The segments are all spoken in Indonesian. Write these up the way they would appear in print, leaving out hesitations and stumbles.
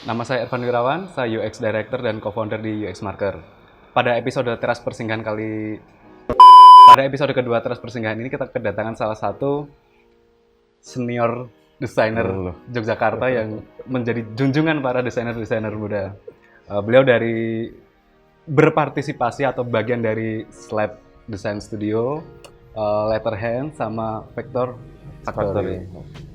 Nama saya Irfan Wirawan, saya UX Director dan Co-founder di UX Marker. Pada episode Teras Persinggahan pada episode kedua Teras Persinggahan ini kita kedatangan salah satu senior desainer Yogyakarta yang menjadi junjungan para desainer-desainer muda. Beliau dari berpartisipasi atau bagian dari Slab Design Studio, Letterhand, sama Vector Factory.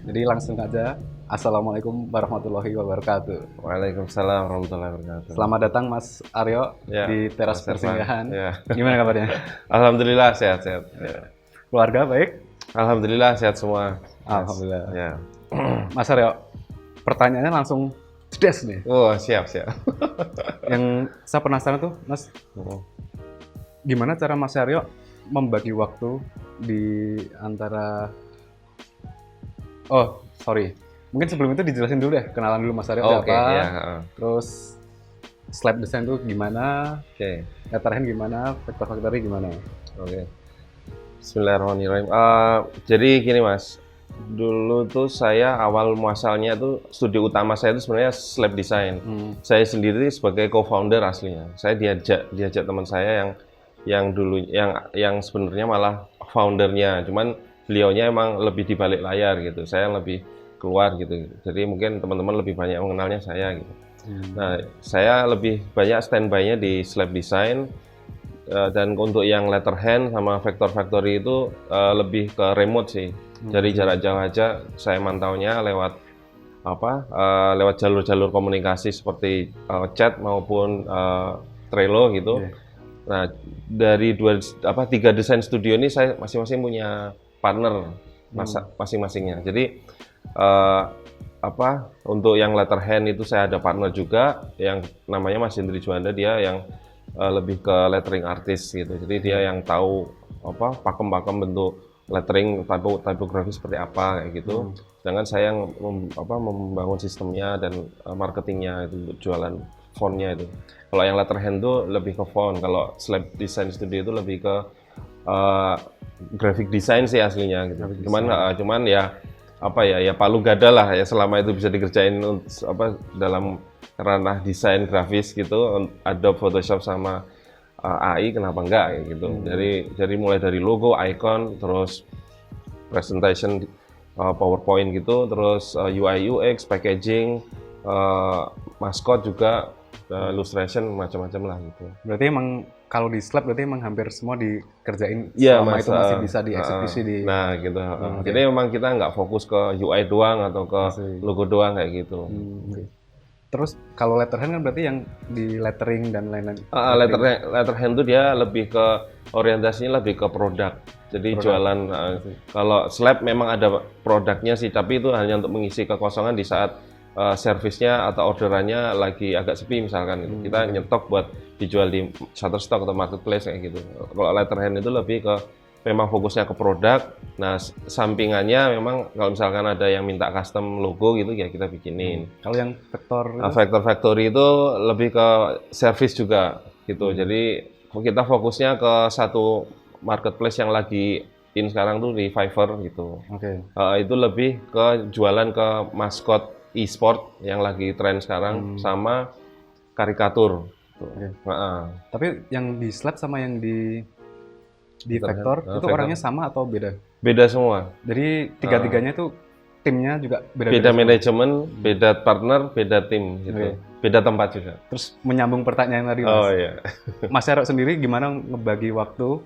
Jadi langsung aja. Assalamualaikum warahmatullahi wabarakatuh. Waalaikumsalam warahmatullahi wabarakatuh. Selamat datang Mas Aryo di Teras Persinggahan. Gimana kabarnya? Alhamdulillah sehat-sehat. Ya. Keluarga baik? Alhamdulillah sehat semua. Alhamdulillah. Ya. Mas Aryo, pertanyaannya langsung jedes nih. Oh siap. Yang saya penasaran tuh, Mas, gimana cara Mas Aryo membagi waktu di antara mungkin sebelum itu dijelasin dulu deh, kenalan dulu Mas Aryo siapa, terus Slab Design itu gimana, Letterhand gimana, Vector Factory gimana. Bismillahirrahmanirrahim. Jadi gini Mas, dulu tuh saya awal muasalnya tuh studio utama saya itu sebenarnya Slab Design. Saya sendiri sebagai co-founder aslinya. Saya diajak teman saya yang sebenarnya malah foundernya, cuman beliaunya emang lebih di balik layar gitu. Saya lebih keluar gitu. Jadi mungkin teman-teman lebih banyak mengenalnya saya gitu. Nah, saya lebih banyak standby-nya di Slab Design, dan untuk yang Letterhand sama Vector Factory itu lebih ke remote sih. Dari jarak jauh aja saya mantaunya lewat lewat jalur-jalur komunikasi seperti chat maupun Trello gitu. Nah, dari tiga desain studio ini saya masing-masing punya partner masing-masingnya. Jadi untuk yang Letterhand itu saya ada partner juga yang namanya Mas Hendri Juanda, dia yang lebih ke lettering artist gitu. Jadi dia yang tahu pakem-pakem bentuk lettering, typography seperti apa kayak gitu. Sedangkan saya yang membangun sistemnya dan marketingnya itu untuk jualan fontnya itu. Kalau yang Letterhand itu lebih ke font, kalau Slab Design Studio itu lebih ke graphic design sih aslinya gitu. Cuman ya palu gada lah ya, selama itu bisa dikerjain dalam ranah desain grafis gitu, Adobe Photoshop sama AI, kenapa enggak kayak gitu. Jadi mulai dari logo, icon, terus presentation, PowerPoint gitu, terus UI UX, packaging, mascot juga, illustration, macam-macam lah gitu. Berarti emang kalau di Slab berarti emang hampir semua dikerjain selama itu masih bisa dieksekusi di. Nah gitu. Jadi memang kita nggak fokus ke UI doang atau ke logo doang kayak gitu. Terus kalau Letterhand kan berarti yang di lettering dan lain-lain. Letterhand itu dia lebih ke orientasinya lebih ke produk. Jadi jualan. Kalau Slab memang ada produknya sih, tapi itu hanya untuk mengisi kekosongan di saat servisnya atau orderannya lagi agak sepi misalkan gitu. Kita nyetok buat dijual di Shutterstock atau marketplace kayak gitu. Kalau Letterhand itu lebih ke memang fokusnya ke produk. Nah, sampingannya memang kalau misalkan ada yang minta custom logo gitu ya kita bikinin. Kalau yang Vector Factory itu lebih ke service juga gitu. Jadi kita fokusnya ke satu marketplace yang lagi in sekarang tuh di Fiverr gitu. Itu lebih ke jualan ke maskot e-sport yang lagi tren sekarang sama karikatur. Tapi yang di Slab sama yang di Vector itu orangnya sama atau beda? Beda semua. Jadi tiga-tiganya itu timnya juga beda. Beda manajemen, beda partner, beda tim gitu. Beda tempat juga. Terus menyambung pertanyaan tadi Mas. Mas Aryo sendiri gimana ngebagi waktu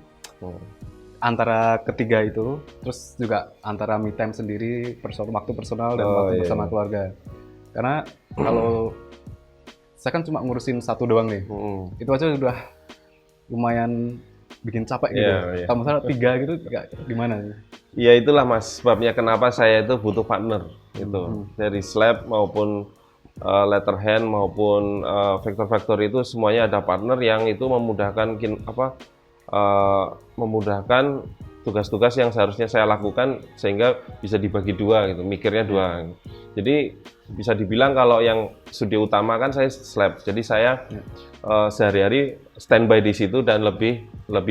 antara ketiga itu, terus juga antara me time sendiri, waktu personal dan waktu bersama keluarga. Karena kalau saya kan cuma ngurusin satu doang nih, itu aja udah lumayan bikin capek gitu. Kalau misalnya tiga gitu, gimana? Ya itulah Mas, sebabnya kenapa saya itu butuh partner gitu. Dari Slab maupun Letterhand maupun Vector Factory itu semuanya ada partner yang itu memudahkan tugas-tugas yang seharusnya saya lakukan sehingga bisa dibagi dua gitu, mikirnya dua. Jadi bisa dibilang kalau yang studio utama kan saya Slab, jadi saya sehari-hari standby di situ dan lebih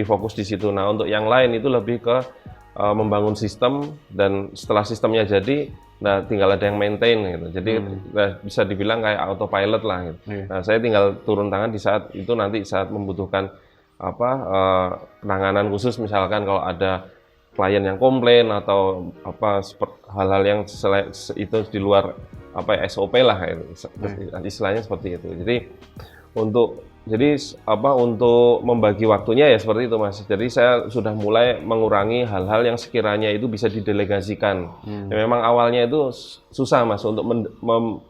fokus di situ. Nah untuk yang lain itu lebih ke membangun sistem, dan setelah sistemnya jadi, nah tinggal ada yang maintain gitu. Jadi bisa dibilang kayak autopilot lah gitu. Nah, saya tinggal turun tangan di saat itu, nanti saat membutuhkan penanganan khusus, misalkan kalau ada klien yang komplain atau hal-hal yang itu di luar SOP lah gitu. Istilahnya seperti itu. Untuk membagi waktunya ya seperti itu, Mas. Jadi saya sudah mulai mengurangi hal-hal yang sekiranya itu bisa didelegasikan. Ya, memang awalnya itu susah, Mas, untuk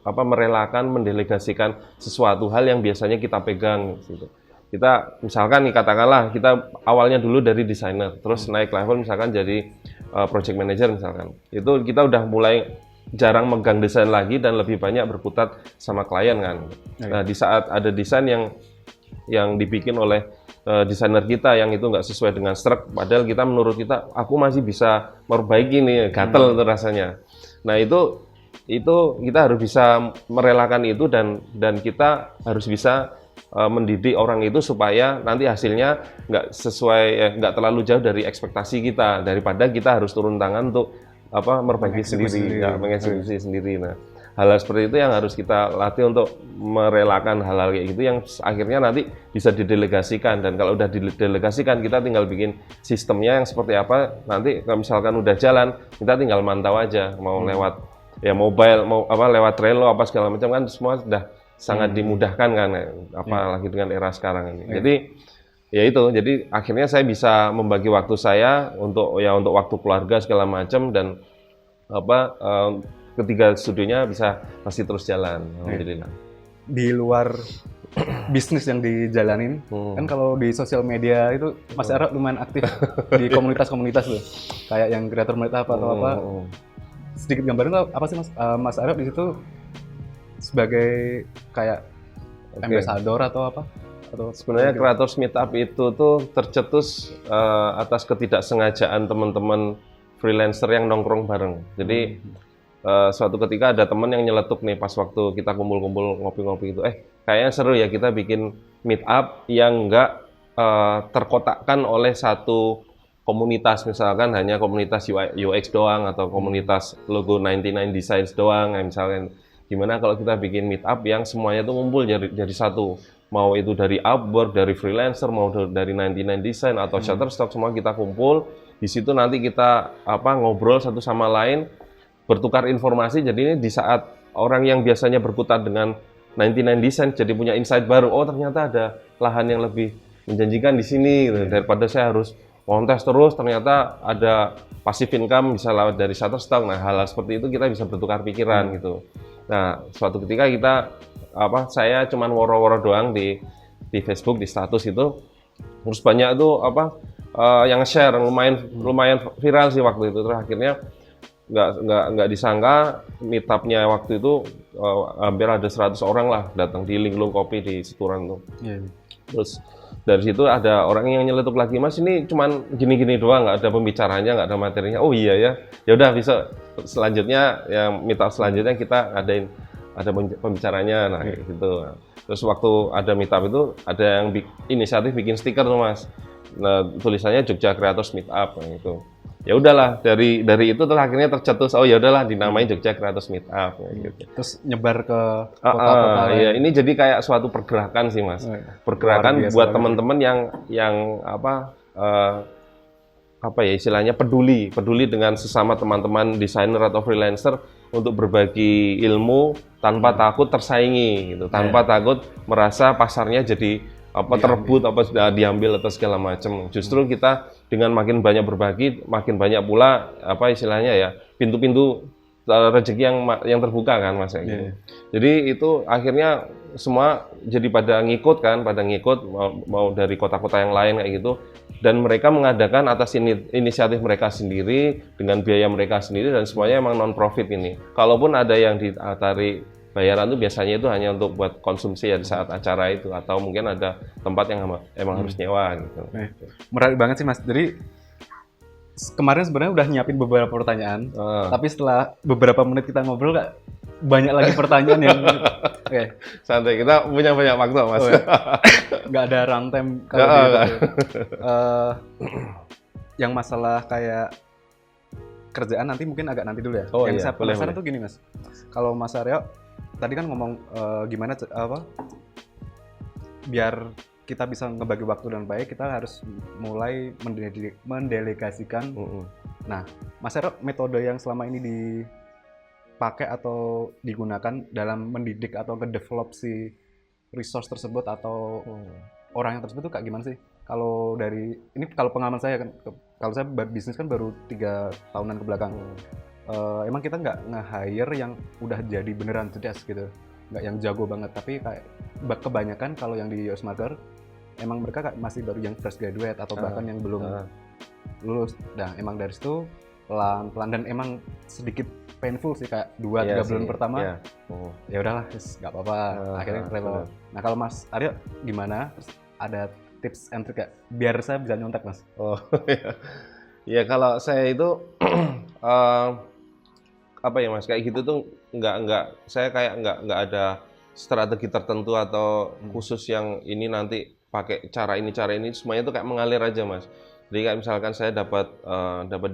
merelakan, mendelegasikan sesuatu hal yang biasanya kita pegang gitu. Kita misalkan nih, katakanlah kita awalnya dulu dari desainer, terus naik level misalkan jadi project manager misalkan. Itu kita udah mulai jarang megang desain lagi dan lebih banyak berkutat sama klien kan. Nah, di saat ada desain yang dibikin oleh desainer kita yang itu nggak sesuai dengan struk, padahal menurut kita aku masih bisa memperbaiki nih, gatel itu rasanya. Nah, itu kita harus bisa merelakan itu, dan kita harus bisa mendidik orang itu supaya nanti hasilnya nggak sesuai, nggak terlalu jauh dari ekspektasi kita, daripada kita harus turun tangan untuk memperbaiki sendiri, mengeksekusi sendiri. Nah, hal-hal seperti itu yang harus kita latih untuk merelakan hal-hal kayak gitu, yang akhirnya nanti bisa didelegasikan. Dan kalau udah didelegasikan, kita tinggal bikin sistemnya yang seperti apa. Nanti kalau misalkan udah jalan, kita tinggal mantau aja, mau lewat ya mobile, mau lewat Trello segala macam, kan semua sudah sangat dimudahkan kan, apalagi dengan era sekarang ini. Jadi ya itu, jadi akhirnya saya bisa membagi waktu saya untuk waktu keluarga segala macam, dan ketiga studionya masih terus jalan, alhamdulillah. Di luar bisnis yang dijalanin, kan kalau di sosial media itu Mas Arab lumayan aktif di komunitas-komunitas tuh, kayak yang kreator meetup atau apa. Sedikit gambaran apa sih Mas Arab di situ sebagai kayak ambassador atau apa? Atau sebenarnya Creators Meetup itu tuh tercetus atas ketidaksengajaan teman-teman freelancer yang nongkrong bareng. Jadi suatu ketika ada teman yang nyeletuk nih pas waktu kita kumpul-kumpul ngopi-ngopi itu, kayaknya seru ya kita bikin meetup yang enggak terkotakkan oleh satu komunitas, misalkan hanya komunitas UX doang atau komunitas logo 99 Designs doang, misalkan. Gimana kalau kita bikin meetup yang semuanya tuh ngumpul jadi satu, mau itu dari Upwork, dari freelancer, mau dari 99 Design atau Shutterstock, semua kita kumpul di situ. Nanti kita ngobrol satu sama lain, bertukar informasi. Jadi ini di saat orang yang biasanya berkutat dengan 99 Design jadi punya insight baru, oh ternyata ada lahan yang lebih menjanjikan di sini gitu. Daripada saya harus kontes terus, ternyata ada passive income bisa lewat dari Shutterstock. Nah, hal-hal seperti itu kita bisa bertukar pikiran gitu. Nah, suatu ketika saya cuman woro-woro doang di Facebook, di status itu, terus banyak tuh yang share, lumayan viral sih waktu itu. Terus akhirnya nggak disangka meetupnya waktu itu hampir ada 100 orang lah datang di Linglung Kopi di Situran tuh. Terus dari situ ada orang yang nyeletuk lagi, Mas ini cuman gini-gini doang, nggak ada pembicaranya, nggak ada materinya. Oh iya ya, ya udah bisa selanjutnya yang meetup selanjutnya kita ada pembicaranya, nah gitu. Terus waktu ada meetup itu ada yang inisiatif bikin stiker tuh, Mas. Nah, tulisannya Jogja Creators Meetup gitu. Ya udahlah, dari itu terus akhirnya tercetus, oh ya udahlah dinamai Jogja Creators Meetup gitu. Terus nyebar ke kota-kota lain. Ya, ini jadi kayak suatu pergerakan sih, Mas. Pergerakan buat teman-teman yang istilahnya peduli dengan sesama teman-teman desainer atau freelancer untuk berbagi ilmu tanpa takut tersaingi gitu, tanpa takut merasa pasarnya jadi terebut diambil atau segala macam. Justru kita dengan makin banyak berbagi, makin banyak pula istilahnya ya pintu-pintu rezeki yang terbuka kan, Mas gitu. Jadi itu akhirnya semua jadi pada ngikut mau dari kota-kota yang lain kayak gitu, dan mereka mengadakan atas inisiatif mereka sendiri dengan biaya mereka sendiri, dan semuanya emang non profit ini. Kalaupun ada yang ditarik bayaran itu biasanya itu hanya untuk buat konsumsi ya di saat acara itu, atau mungkin ada tempat yang emang harus nyewa gitu. Menarik banget sih, Mas. Jadi kemarin sebenarnya udah nyiapin beberapa pertanyaan, tapi setelah beberapa menit kita ngobrol banyak lagi pertanyaan yang santai, kita punya banyak waktu, Mas. Nggak ada runtime kalau gitu. Yang masalah kayak kerjaan nanti mungkin agak nanti dulu ya. Oh Yang iya, saya boleh, penasaran boleh. tuh gini Mas, kalau Mas Aryo tadi kan ngomong gimana biar kita bisa ngebagi waktu dengan baik, kita harus mulai mendelegasikan. Nah, Mas Aryo metode yang selama ini dipakai atau digunakan dalam mendidik atau ngedevelop si resource tersebut atau orang yang tersebut tuh kayak gimana sih? Kalau dari ini kalau pengalaman saya kan, kalau saya bisnis kan baru 3 tahunan ke belakang. Emang kita nggak nge-hire yang udah jadi beneran cerdas gitu, nggak yang jago banget. Tapi kayak kebanyakan kalau yang di US Marker emang mereka kayak masih baru yang fresh graduate atau bahkan yang belum lulus. Nah, emang dari situ pelan-pelan dan emang sedikit painful sih, kayak 2-3 bulan pertama. Ya udahlah, nggak apa-apa. Akhirnya level. Nah, kalau Mas Aryo gimana? Terus ada tips and trick gak? Biar saya bisa nyontek, Mas. Oh iya. Ya kalau saya itu apa ya Mas, kayak gitu tuh saya kayak nggak ada strategi tertentu atau khusus yang ini nanti pakai cara ini semuanya itu kayak mengalir aja Mas. Jadi kayak misalkan saya dapat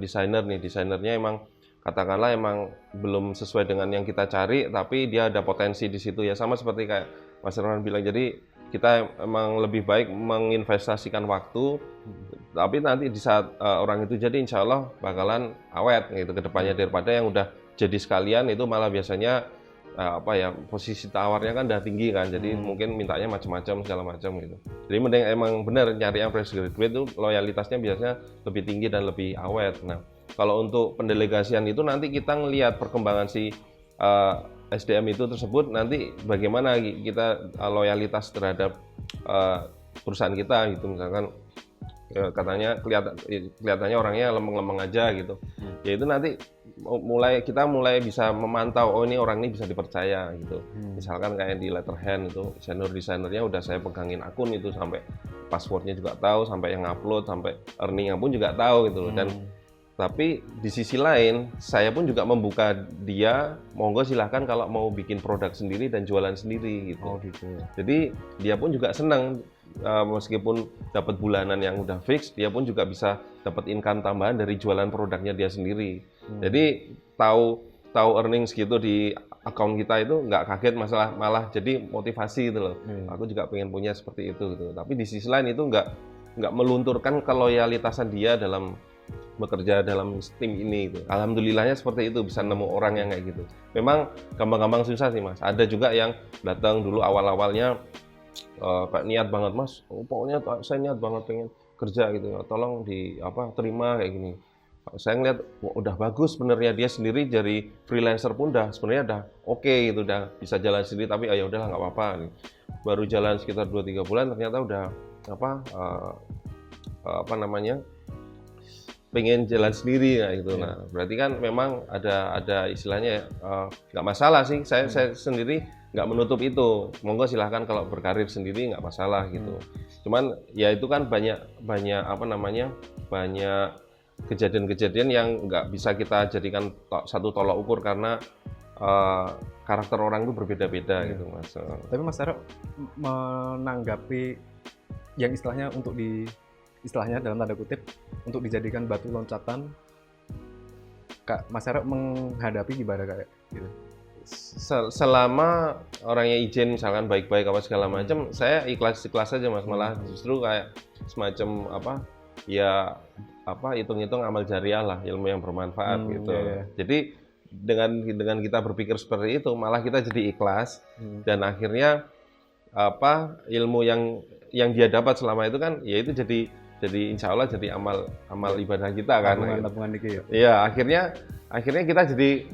desainer nih, desainernya emang katakanlah emang belum sesuai dengan yang kita cari, tapi dia ada potensi di situ ya, sama seperti kayak Mas Ronan bilang. Jadi kita emang lebih baik menginvestasikan waktu, tapi nanti di saat orang itu jadi insya Allah bakalan awet gitu ke depannya, daripada yang udah jadi sekalian itu malah biasanya posisi tawarnya kan udah tinggi kan, jadi mungkin mintanya macam-macam segala macam gitu. Jadi mending emang bener nyari yang fresh graduate itu loyalitasnya biasanya lebih tinggi dan lebih awet. Nah, kalau untuk pendelegasian itu nanti kita ngelihat perkembangan si SDM itu tersebut, nanti bagaimana kita loyalitas terhadap perusahaan kita gitu. Misalkan katanya kelihatannya orangnya lempeng-lempeng aja gitu. Ya itu nanti kita mulai bisa memantau, oh ini orang ini bisa dipercaya gitu. Misalkan kayak di Letterhand itu senior desainernya udah saya pegangin akun itu, sampai passwordnya juga tahu, sampai yang upload, sampai earningnya pun juga tahu gitu loh. Dan tapi di sisi lain saya pun juga membuka dia, monggo silahkan kalau mau bikin produk sendiri dan jualan sendiri gitu. Oh gitu. Jadi dia pun juga senang, meskipun dapat bulanan yang udah fix, dia pun juga bisa dapat income tambahan dari jualan produknya dia sendiri. Jadi tahu earning segitu di account kita itu nggak kaget, malah jadi motivasi gitu loh. Aku juga pengen punya seperti itu gitu. Tapi di sisi lain itu nggak melunturkan keloyalitasan dia dalam bekerja dalam tim ini gitu. Alhamdulillahnya seperti itu, bisa nemu orang yang kayak gitu. Memang gampang-gampang susah sih Mas. Ada juga yang datang dulu awal-awalnya kayak niat banget Mas, pokoknya saya niat banget pengen kerja gitu, tolong terima kayak gini. Saya ngeliat udah bagus sebenarnya, dia sendiri dari freelancer pun sebenarnya udah oke gitu, udah bisa jalan sendiri, tapi ya udahlah nggak apa-apa. Baru jalan sekitar 2-3 bulan ternyata udah pengen jalan sendiri ya gitu. Nah, berarti kan memang ada istilahnya nggak masalah sih. Saya sendiri nggak menutup itu. Monggo silahkan kalau berkarir sendiri nggak masalah gitu. Cuman ya itu kan banyak banyak kejadian-kejadian yang nggak bisa kita jadikan satu tolak ukur, karena karakter orang itu berbeda-beda gitu Mas. Tapi Mas Aryo menanggapi yang istilahnya istilahnya dalam tanda kutip untuk dijadikan batu loncatan, Kak Mas Aryo menghadapi gimana kayak gitu? Selama orangnya izin, misalkan baik-baik apa segala macam, saya ikhlas aja Mas. Malah justru kayak semacam hitung-hitung amal jariah lah, ilmu yang bermanfaat gitu. Jadi dengan kita berpikir seperti itu, malah kita jadi ikhlas, dan akhirnya ilmu yang dia dapat selama itu kan, ya itu jadi insya Allah jadi amal ibadah kita kan. Tabungan dikit ya. Iya, akhirnya kita jadi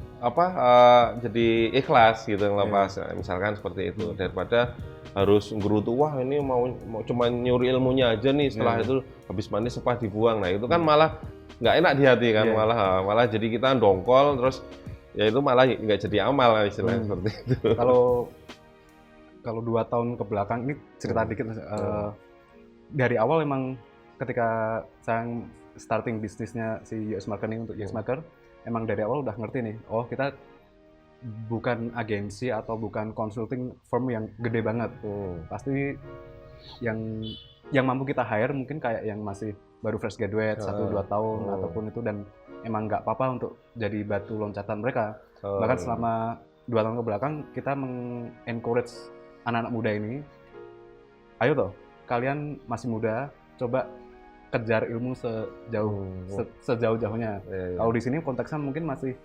jadi ikhlas gitu ngelepas, misalkan seperti itu, daripada harus nggerutu, wah ini mau cuma nyuri ilmunya aja nih, setelah itu habis mandi sepah dibuang. Nah itu kan malah nggak enak di hati kan, malah jadi kita dongkol, terus ya itu malah nggak jadi amal istilahnya seperti itu. Kalau 2 tahun ke belakang ini cerita dikit, dari awal emang ketika saya starting bisnisnya si US Marker ini untuk US Marker, emang dari awal udah ngerti nih, oh kita bukan agensi atau bukan consulting firm yang gede banget. Pasti yang yang mampu kita hire mungkin kayak yang masih baru fresh graduate 1-2 tahun ataupun itu, dan emang nggak apa-apa untuk jadi batu loncatan mereka. Bahkan selama 2 tahun ke belakang kita encourage anak-anak muda ini, ayo toh kalian masih muda, coba kejar ilmu sejauh-jauhnya. Kalau di sini konteksnya mungkin masih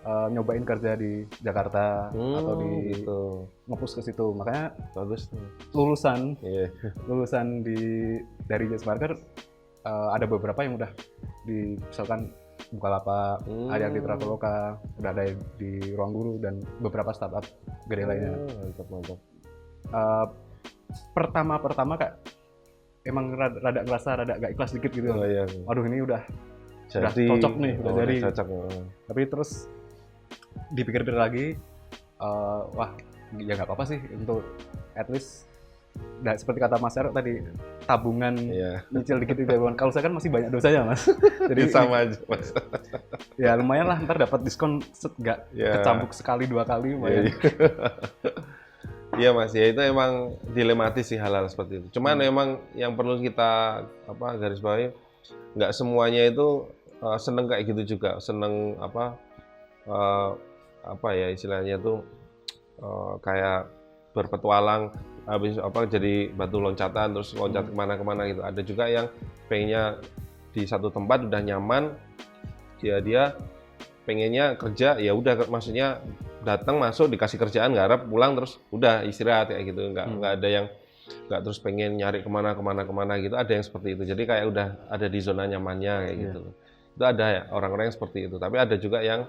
nyobain kerja di Jakarta atau di nge-push ke situ. Makanya bagus lulusan dari UX Marker ada beberapa yang udah misalkan Bukalapak, ada yang di Traveloka, udah ada di Ruang Guru dan beberapa startup gede lainnya. Mantap. Pertama kayak emang rada ngerasa rada gak ikhlas dikit gitu. Waduh, ini udah cocok nih, udah jadi. Tapi terus dipikir-pikir lagi, wah ya nggak apa-apa sih untuk at least, seperti kata Mas Ero tadi, tabungan nyicil dikit gitu. Kalau saya kan masih banyak dosanya Mas. Jadi sama aja Mas. Ya lumayan lah, ntar dapat diskon nggak kecambuk sekali 2 kali lumayan. Iya Mas, ya itu emang dilematis sih hal-hal seperti itu. Cuman memang yang perlu kita garis bawahi, nggak semuanya itu seneng kayak gitu juga, seneng ya istilahnya tuh kayak berpetualang, habis jadi batu loncatan terus loncat kemana-kemana gitu. Ada juga yang pengennya di satu tempat udah nyaman, dia pengennya kerja ya udah, maksudnya datang masuk dikasih kerjaan garap pulang terus udah istirahat kayak gitu, nggak ada yang nggak terus pengen nyari kemana gitu. Ada yang seperti itu, jadi kayak udah ada di zona nyamannya kayak gitu. Itu ada ya orang-orang yang seperti itu. Tapi ada juga yang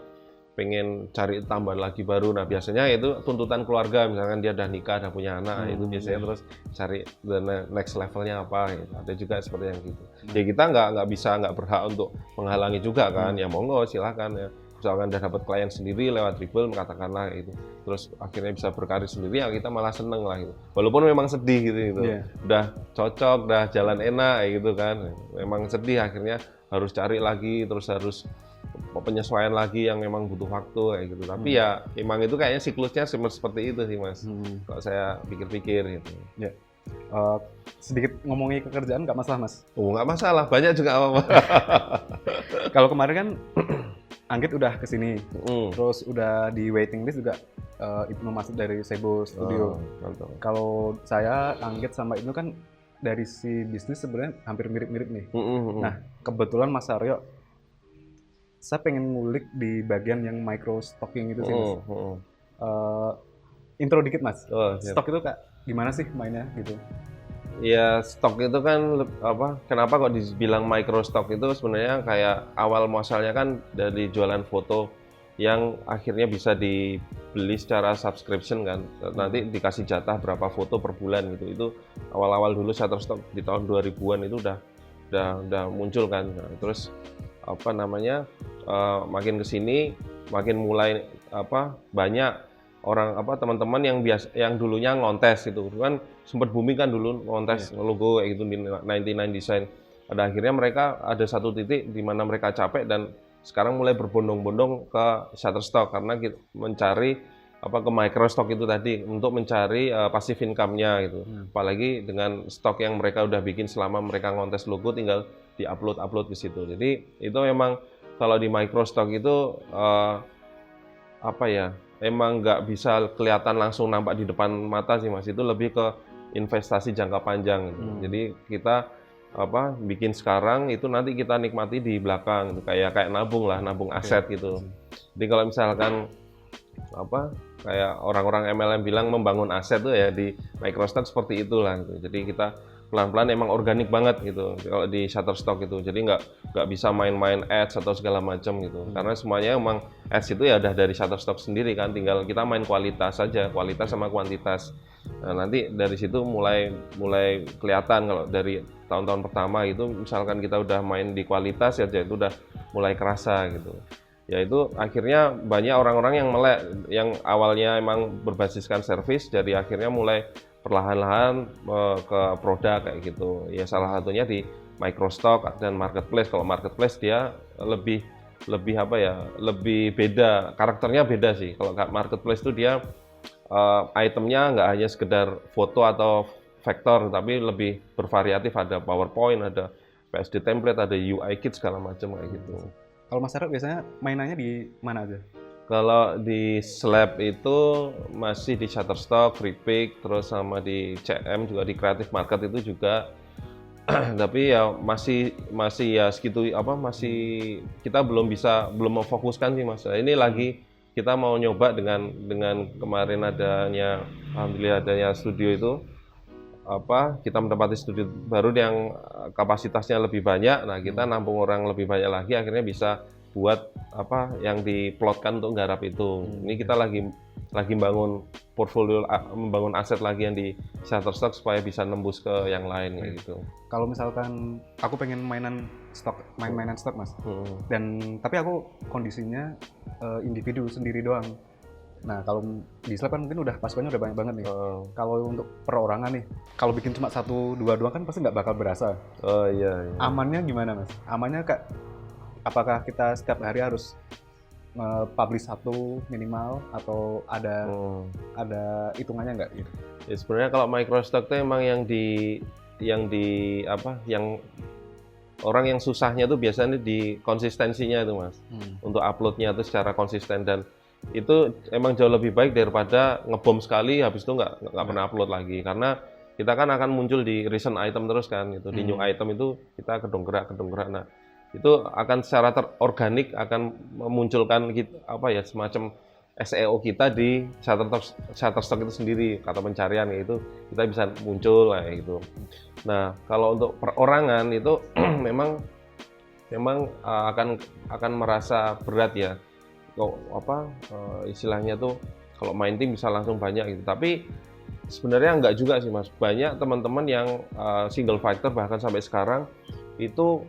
pengen cari tambahan lagi baru. Nah biasanya itu tuntutan keluarga, misalkan dia udah nikah, udah punya anak, itu biasanya terus cari the next levelnya apa gitu. Ada juga seperti yang gitu. Ya kita nggak berhak untuk menghalangi juga kan. Ya monggo silakan ya. Misalkan udah dapat klien sendiri lewat Dribble katakanlah gitu, terus akhirnya bisa berkarir sendiri, ya kita malah seneng lah gitu. Walaupun memang sedih gitu. Udah cocok, udah jalan enak gitu kan. Memang sedih akhirnya harus cari lagi, terus harus penyesuaian lagi yang memang butuh waktu kayak gitu. Tapi ya emang itu kayaknya siklusnya seperti itu sih Mas. Kalau saya pikir-pikir gitu. Ya. Sedikit ngomongin pekerjaan nggak masalah Mas? Oh nggak masalah, banyak juga apa-apa. Kalau kemarin kan Anggit udah kesini, terus udah di waiting list juga, Ibnu masuk dari Sebo Studio. Kalau saya, Anggit sama Ibnu kan dari si bisnis sebenarnya hampir mirip-mirip nih. Nah, kebetulan Mas Aryo, saya pengen ngulik di bagian yang micro stocking itu sih Mas. Intro dikit Mas, stok itu kayak gimana sih mainnya gitu? Ya stok itu kan kenapa kok dibilang micro stock itu sebenarnya kayak awal muasalnya kan dari jualan foto yang akhirnya bisa dibeli secara subscription kan, nanti dikasih jatah berapa foto per bulan gitu. Itu awal-awal dulu Shutterstock di tahun 2000-an itu udah muncul kan. Nah, terus makin kesini makin mulai banyak orang teman-teman yang dulunya ngontes gitu kan, sempat booming kan dulu ngontes logo kayak gitu di 99 Design. Pada akhirnya mereka ada satu titik di mana mereka capek dan sekarang mulai berbondong-bondong ke Shutterstock karena mencari ke microstock itu tadi untuk mencari passive income-nya gitu. Apalagi dengan stok yang mereka udah bikin selama mereka ngontes logo tinggal di-upload ke situ. Jadi itu memang kalau di microstock itu emang nggak bisa kelihatan langsung nampak di depan mata sih Mas, itu lebih ke investasi jangka panjang gitu. Jadi kita bikin sekarang itu nanti kita nikmati di belakang gitu. Kayak nabung aset gitu. Jadi kalau misalkan kayak orang-orang MLM bilang membangun aset tuh ya di microstock seperti itulah gitu. Jadi kita pelan-pelan emang organik banget gitu kalau di Shutterstock itu. Jadi nggak bisa main-main ads atau segala macam gitu. Karena semuanya emang ads itu ya udah dari Shutterstock sendiri kan, tinggal kita main kualitas saja, kualitas sama kuantitas. Nah, nanti dari situ mulai kelihatan kalau dari tahun-tahun pertama itu misalkan kita udah main di kualitas ya itu udah mulai kerasa gitu. Ya itu akhirnya banyak orang-orang yang melek, yang awalnya emang berbasiskan service, jadi akhirnya mulai perlahan-lahan ke produk kayak gitu. Ya salah satunya di microstock dan marketplace. Kalau marketplace dia lebih beda, karakternya beda sih. Kalau marketplace itu dia itemnya nggak hanya sekedar foto atau vektor, tapi lebih bervariatif, ada PowerPoint, ada PSD template, ada UI kit segala macam kayak gitu. Kalau Mas Sarap biasanya mainannya di mana aja? Kalau di Slab itu masih di Shutterstock, FreePic, terus sama di CM juga di Creative Market itu juga. Tapi ya masih ya segitu masih kita belum memfokuskan sih Mas. Ini lagi kita mau nyoba dengan kemarin alhamdulillah adanya studio itu, kita mendapati studio baru yang kapasitasnya lebih banyak. Nah, kita nampung orang lebih banyak lagi, akhirnya bisa buat yang diplotkan untuk nggarap itu. Ini kita lagi membangun portfolio, membangun aset lagi yang di Shutterstock supaya bisa nembus ke yang lain gitu. Kalau misalkan aku pengen mainan stok Mas, dan tapi aku kondisinya individu sendiri doang. Nah, kalau di Slab kan mungkin udah pasukannya udah banyak banget nih. Kalau untuk perorangan nih, kalau bikin cuma 1-2 doang kan pasti nggak bakal berasa. Oh iya. Amannya gimana Mas? Amannya apakah kita setiap hari harus publish 1 minimal atau ada hitungannya nggak gitu? Ya, sebenarnya kalau microstock itu emang yang orang yang susahnya tuh biasanya di konsistensinya itu Mas. Untuk uploadnya itu secara konsisten, dan itu emang jauh lebih baik daripada ngebom sekali habis itu nggak pernah upload lagi, karena kita kan akan muncul di recent item terus kan, itu di new item itu kita kedongkrak. Nah, itu akan secara terorganik akan memunculkan semacam SEO kita di Shutterstock itu sendiri, kata pencarian itu kita bisa muncul kayak gitu. Nah, kalau untuk perorangan itu memang akan merasa berat ya. Istilahnya tuh kalau main tim bisa langsung banyak gitu. Tapi sebenarnya enggak juga sih Mas. Banyak teman-teman yang single fighter bahkan sampai sekarang itu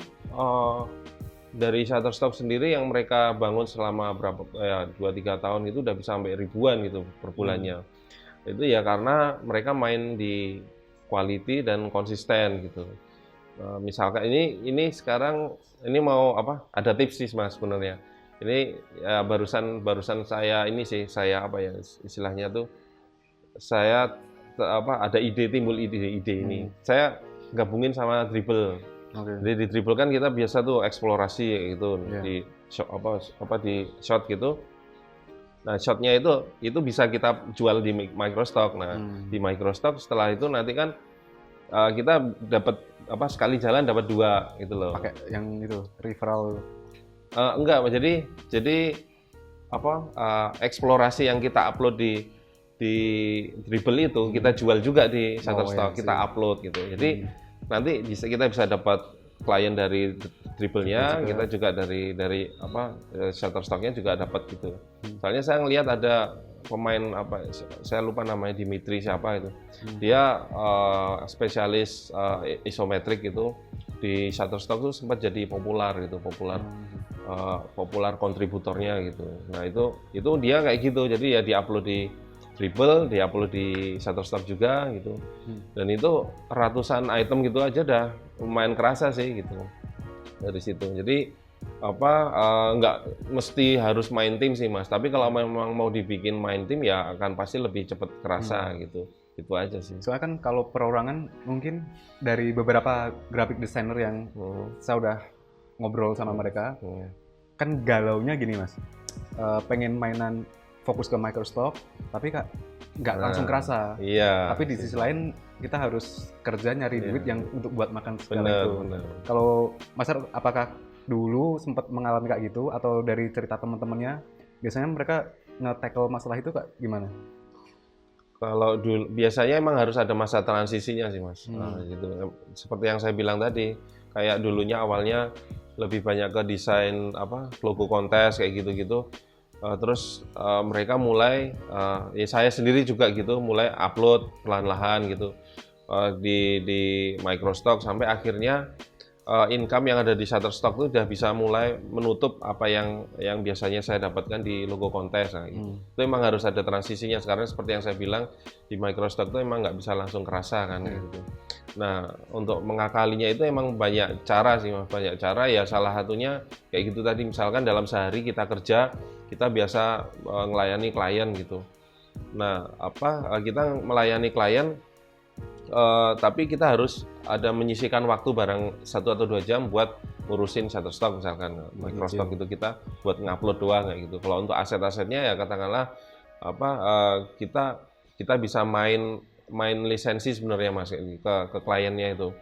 dari Shutterstock sendiri yang mereka bangun selama 2-3 tahun itu udah bisa sampai ribuan gitu per bulannya. Itu ya karena mereka main di quality dan konsisten gitu. Misalkan ini sekarang ini mau ada tips sih Mas sebenarnya. Ini ya barusan saya istilahnya tuh saya ada timbul ide ini. Saya gabungin sama Dribble. Jadi di Dribble kan kita biasa tuh eksplorasi gitu di shot gitu. Nah, shotnya itu bisa kita jual di microstock. Nah, di microstock setelah itu nanti kan kita dapat sekali jalan dapat 2 gitu loh. Pakai yang itu referral. Enggak, jadi eksplorasi yang kita upload di Dribble itu kita jual juga di Shutterstock, kita upload gitu. Jadi nanti kita bisa dapat klien dari Dribble-nya, kita juga dari Shutterstock-nya juga dapat gitu. Soalnya saya ngelihat ada pemain saya lupa namanya, Dimitri siapa itu. Dia spesialis isometrik gitu di Shutterstock tuh sempat jadi populer kontributornya gitu. Nah, itu dia kayak gitu. Jadi ya diupload di Dribble, diupload di Shutterstock juga gitu. Dan itu ratusan item gitu aja dah lumayan kerasa sih gitu dari situ. Jadi nggak mesti harus main tim sih Mas, tapi kalau memang mau dibikin main tim ya akan pasti lebih cepat kerasa gitu. Itu aja sih. Soalnya kan kalau perorangan mungkin dari beberapa graphic designer yang saya udah ngobrol sama mereka, kan galaunya gini Mas, pengen mainan fokus ke microstock, tapi nggak langsung kerasa. Iya. Tapi di sisi lain kita harus kerja nyari duit yang untuk buat makan segala itu. Kalau Mas, apakah dulu sempat mengalami kayak gitu, atau dari cerita teman-temannya biasanya mereka nge-tackle masalah itu gimana? Kalau dulu biasanya emang harus ada masa transisinya sih Mas. Gitu. Seperti yang saya bilang tadi, kayak dulunya awalnya lebih banyak ke desain logo kontes kayak gitu-gitu. Terus mereka mulai, saya sendiri juga gitu, mulai upload perlahan-lahan gitu di microstock, sampai akhirnya income yang ada di Shutterstock itu udah bisa mulai menutup apa yang biasanya saya dapatkan di logo kontes. Nah, itu emang harus ada transisinya. Sekarang seperti yang saya bilang, di microstock itu emang nggak bisa langsung kerasa kan gitu. Nah, untuk mengakalinya itu emang banyak cara sih Mas, banyak cara ya. Salah satunya kayak gitu tadi, misalkan dalam sehari kita kerja, kita biasa melayani klien gitu. Nah, kita melayani klien Tapi kita harus ada menyisihkan waktu barang 1 atau 2 jam buat ngurusin Shutterstock misalkan. Microstock itu kita buat ngupload doang kayak gitu. Kalau untuk aset-asetnya ya katakanlah kita bisa main lisensi sebenarnya Mas ke kliennya itu.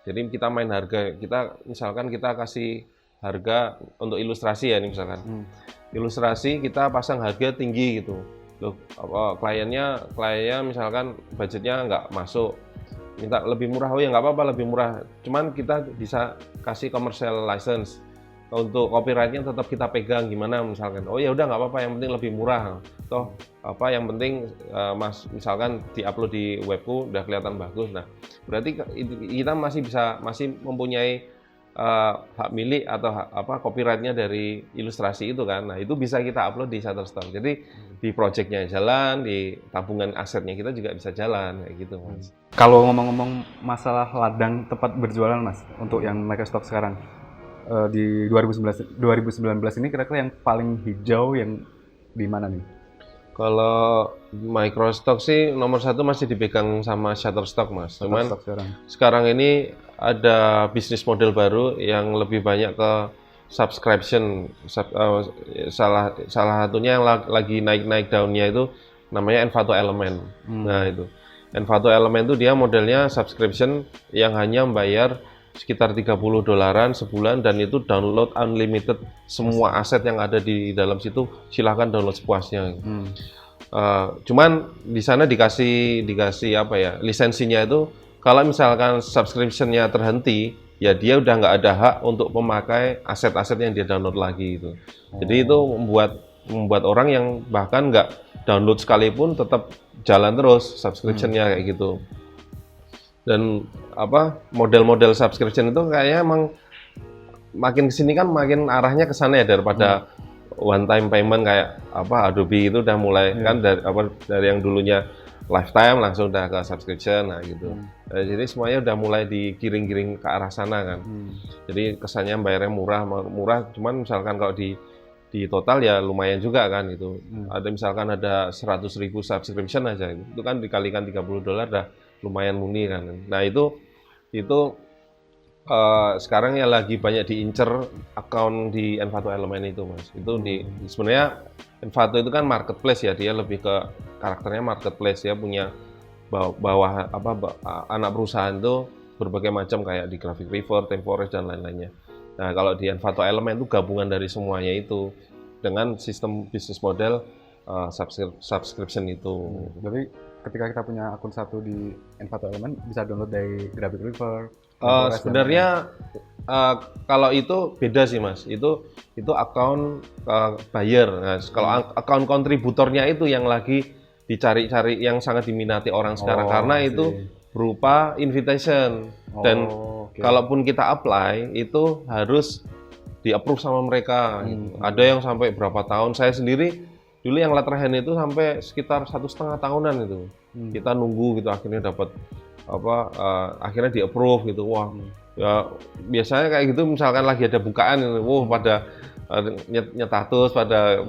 Jadi kita main harga, misalkan kita kasih harga untuk ilustrasi ya nih misalkan. Ilustrasi kita pasang harga tinggi gitu. Loh, kliennya misalkan budgetnya nggak masuk, minta lebih murah, oh ya nggak apa-apa lebih murah, cuman kita bisa kasih commercial license untuk copyrightnya tetap kita pegang gimana misalkan, oh ya udah nggak apa-apa yang penting lebih murah, toh yang penting Mas misalkan diupload di webku udah kelihatan bagus. Nah berarti kita masih mempunyai hak milik atau copyrightnya dari ilustrasi itu kan. Nah itu bisa kita upload di Shutterstock. Jadi di projectnya jalan, di tabungan asetnya kita juga bisa jalan kayak gitu Mas. Kalau ngomong-ngomong masalah ladang tempat berjualan Mas, untuk yang Microstock sekarang di 2019 ini kira-kira yang paling hijau yang di mana nih? Kalau Microstock sih nomor 1 masih dipegang sama Shutterstock Mas. Cuman sekarang ini ada bisnis model baru yang lebih banyak ke subscription. Salah satunya yang lagi naik daunnya itu namanya Envato Element. Nah itu Envato Element itu dia modelnya subscription yang hanya membayar sekitar $30 sebulan dan itu download unlimited semua aset yang ada di dalam situ, silahkan download sepuasnya. Cuman di sana dikasih lisensinya itu kalau misalkan subscription-nya terhenti ya dia udah nggak ada hak untuk memakai aset-aset yang dia download lagi itu. Jadi itu membuat orang yang bahkan nggak download sekalipun tetap jalan terus subscription-nya kayak gitu. Dan model-model subscription itu kayaknya emang makin kesini kan makin arahnya ke sana ya, daripada one time payment kayak Adobe itu udah mulai kan dari yang dulunya lifetime langsung udah ke subscription gitu. Jadi semuanya udah mulai digiring-giring ke arah sana kan. Jadi kesannya bayarnya murah, cuman misalkan kalau di total ya lumayan juga kan itu. Ada misalkan ada 100.000 subscription aja itu kan dikalikan $30 dah lumayan muni kan. Nah itu sekarang ya lagi banyak diincer akun di Envato Element itu Mas. Itu sebenarnya Envato itu kan marketplace ya, dia lebih ke karakternya marketplace ya, punya anak perusahaan itu berbagai macam kayak di Graphic River, Temporis dan lain-lainnya. Nah kalau di Envato Element itu gabungan dari semuanya itu dengan sistem bisnis model subscription itu. Jadi ketika kita punya akun satu di Envato Element bisa download dari Graphic River. Sebenarnya kalau itu beda sih Mas. Itu akun buyer. Nah, kalau akun kontributornya itu yang lagi dicari-cari, yang sangat diminati orang sekarang karena itu berupa invitation. Dan kalaupun kita apply itu harus di-approve sama mereka. Ada yang sampai berapa tahun. Saya sendiri dulu yang letterhand itu sampai sekitar 1,5 tahunan itu. Kita nunggu gitu akhirnya dapat akhirnya di-approve gitu. Wah, ya biasanya kayak gitu misalkan lagi ada bukaan, pada nyetatus, pada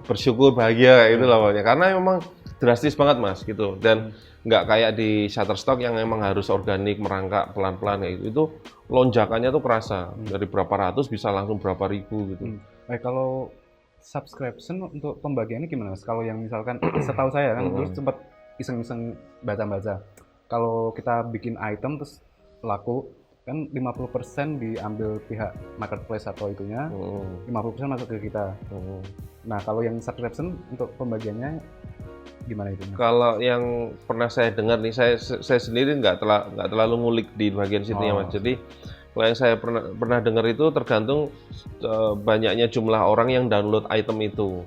bersyukur, bahagia kayak gitu lah pokoknya. Karena memang drastis banget Mas gitu. Dan nggak kayak di Shutterstock yang memang harus organik, merangkak pelan-pelan kayak gitu. Itu lonjakannya tuh kerasa. Dari berapa ratus bisa langsung berapa ribu gitu. Kalau subscription untuk pembagiannya gimana Mas? Kalau yang misalkan setahu saya kan dulu sempat iseng-iseng baca-baca. Kalau kita bikin item terus laku kan 50% diambil pihak marketplace atau itunya, 50% masuk ke kita. Nah kalau yang subscription untuk pembagiannya gimana itu? Kalau yang pernah saya dengar nih, saya sendiri nggak terlalu ngulik di bagian situ ya Mas. Jadi kalau yang saya pernah dengar itu tergantung banyaknya jumlah orang yang download item itu.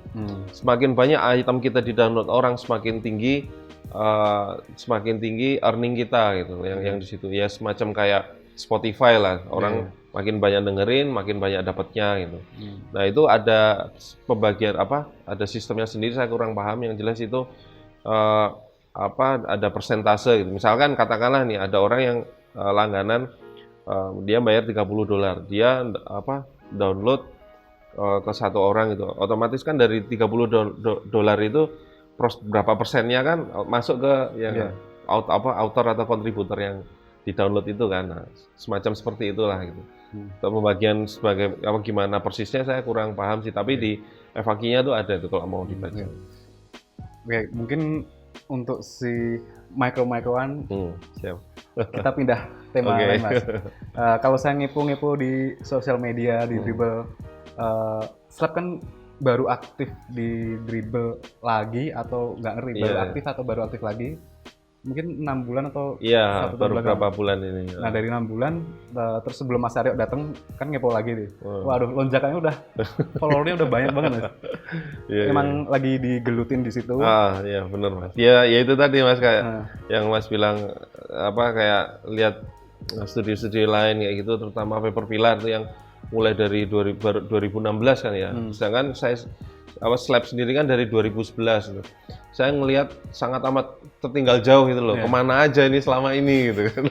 Semakin banyak item kita di download orang, semakin tinggi earning kita gitu. Yang di situ ya semacam kayak Spotify lah, orang makin banyak dengerin, makin banyak dapatnya gitu. Nah itu ada pembagian ada sistemnya sendiri, saya kurang paham. Yang jelas itu ada persentase gitu. Misalkan katakanlah nih ada orang yang langganan, dia bayar $30, dia download ke satu orang itu, otomatis kan dari $30 itu berapa persennya kan masuk ke yang author atau kontributor yang di download itu kan. Nah, semacam seperti itulah gitu. Untuk pembagian sebagai apa gimana persisnya saya kurang paham sih, tapi di FAQ-nya tuh ada tuh kalau mau dibaca. Oke, mungkin untuk si micro-microan Siap. kita pindah tema lain, Mas. Kalau saya ngepo-ngepo di sosial media, di Dribbble, Slap kan baru aktif di Dribbble lagi atau nggak ngerti, baru aktif atau baru aktif lagi? Mungkin 6 bulan atau Iya, 1 tahun baru belakang. berapa bulan ini. Nah, dari 6 bulan, terus sebelum Mas Aryo datang kan ngepo lagi nih. Waduh, lonjakannya udah, followernya udah banyak banget, Mas. Emang lagi digelutin di situ. Iya benar Mas. Ya itu tadi Mas, kayak yang Mas bilang apa, kayak lihat studio-studio lain kayak gitu, terutama Paper Pillar tuh yang mulai dari 2016 kan ya. Sedangkan saya Slap sendiri kan dari 2011 gitu. Saya ngelihat sangat amat tertinggal jauh gitu loh. Kemana aja ini selama ini gitu kan.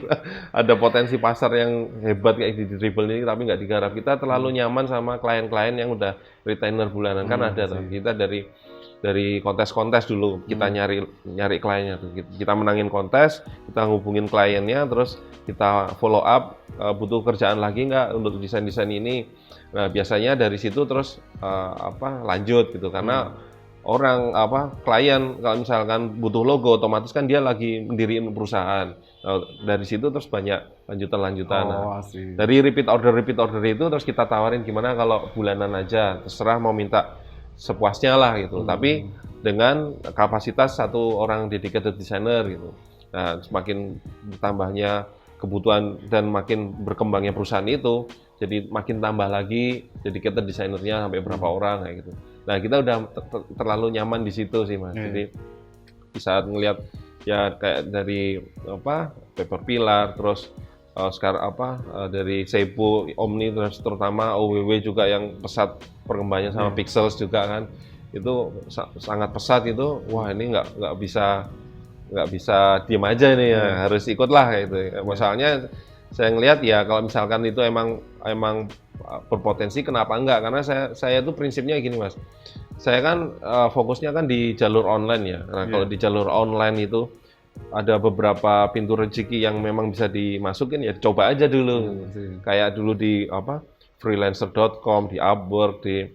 Ada potensi pasar yang hebat kayak di Dribbble ini tapi nggak digarap. Kita terlalu nyaman sama klien-klien yang udah retainer bulanan kan ada tuh. Kita dari kontes-kontes dulu kita nyari kliennya tuh. Kita menangin kontes, kita hubungin kliennya, terus kita follow up, butuh kerjaan lagi nggak untuk desain-desain ini. Nah biasanya dari situ terus lanjut gitu, karena orang klien kalau misalkan butuh logo otomatis kan dia lagi mendiriin perusahaan. Dari situ terus banyak lanjutan-lanjutan. Dari repeat order itu terus kita tawarin gimana kalau bulanan aja, terserah mau minta sepuasnya lah gitu. Tapi dengan kapasitas 1 orang dedicated designer gitu. Nah, semakin bertambahnya kebutuhan dan makin berkembangnya perusahaan itu, jadi makin tambah lagi dedicated designernya sampai berapa orang kayak gitu. Nah, kita udah terlalu nyaman di situ sih Mas. Jadi di saat ngelihat ya kayak dari Paper Pillar, terus sekarang dari Seibu, Omni, terutama OWW juga yang pesat perkembangannya sama Pixels juga kan, itu sangat pesat itu. Wah ini nggak bisa diem aja nih ya, harus ikutlah kayak gitu. Masalahnya saya ngelihat ya kalau misalkan itu emang berpotensi, kenapa enggak? Karena saya tuh prinsipnya gini Mas, saya kan fokusnya kan di jalur online ya. Nah kalau di jalur online itu ada beberapa pintu rezeki yang memang bisa dimasukin, ya coba aja dulu. Kayak dulu di freelancer.com, di Upwork, di